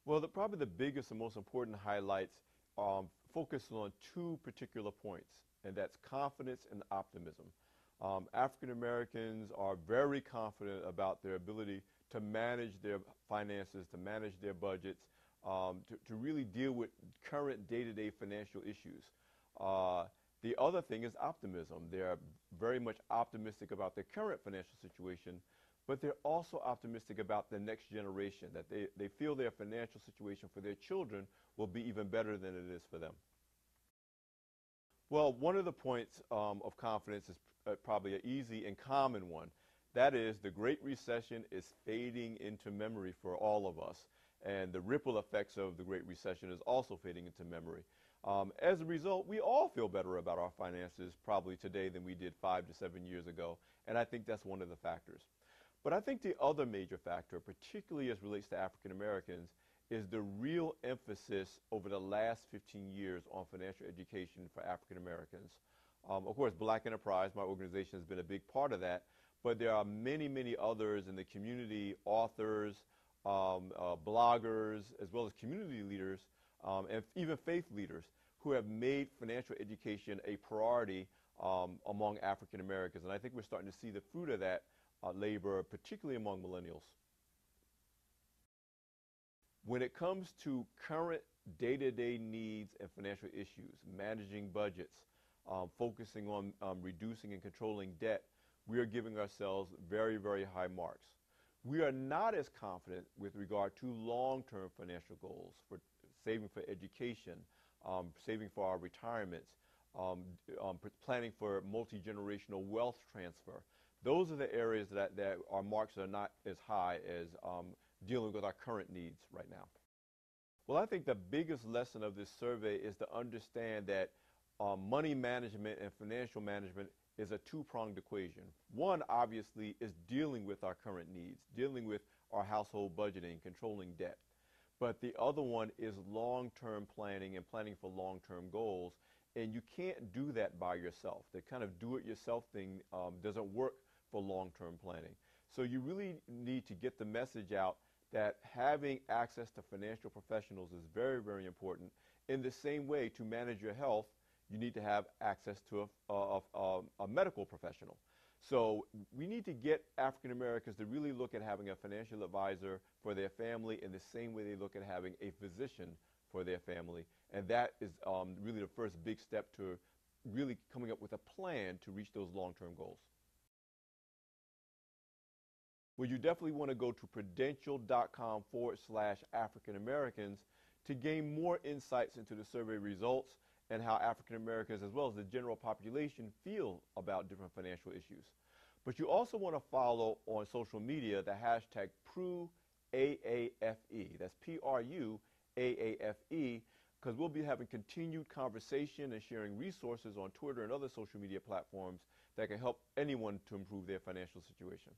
Well, probably the biggest and most important highlights focus on two particular points, and that's confidence and optimism. African Americans are very confident about their ability to manage their finances, to manage their budgets, to really deal with current day-to-day financial issues. Uh, the other thing is optimism. They're very much optimistic about their current financial situation, but they're also optimistic about the next generation, that they feel their financial situation for their children will be even better than it is for them. Well, one of the points of confidence is probably an easy and common one. That is, the Great Recession is fading into memory for all of us, and the ripple effects of the Great Recession is also fading into memory. As a result, we all feel better about our finances probably today than we did 5 to 7 years ago, and I think that's one of the factors. But I think the other major factor, particularly as relates to African Americans, is the real emphasis over the last 15 years on financial education for African Americans. Of course, Black Enterprise, my organization, has been a big part of that, but there are many, many others in the community, authors, bloggers, as well as community leaders, and even faith leaders who have made financial education a priority among African Americans. And I think we're starting to see the fruit of that labor, particularly among millennials. When it comes to current day-to-day needs and financial issues, managing budgets, focusing on reducing and controlling debt, we are giving ourselves very, very high marks. We are not as confident with regard to long-term financial goals for saving for education, saving for our retirements, planning for multi-generational wealth transfer. Those are the areas that our marks are not as high as dealing with our current needs right now. Well, I think the biggest lesson of this survey is to understand that money management and financial management is a two-pronged equation. One, obviously, is dealing with our current needs, dealing with our household budgeting, controlling debt. But the other one is long-term planning and planning for long-term goals. And you can't do that by yourself. The kind of do-it-yourself thing doesn't work for long-term planning. So you really need to get the message out that having access to financial professionals is very, very important. In the same way, to manage your health, you need to have access to a medical professional. So we need to get African Americans to really look at having a financial advisor for their family in the same way they look at having a physician for their family. And that is really the first big step to really coming up with a plan to reach those long-term goals. Well, you definitely want to go to prudential.com/African Americans to gain more insights into the survey results and how African Americans, as well as the general population, feel about different financial issues. But you also want to follow on social media the hashtag PRUAAFE. That's PRUAAFE, because we'll be having continued conversation and sharing resources on Twitter and other social media platforms that can help anyone to improve their financial situation.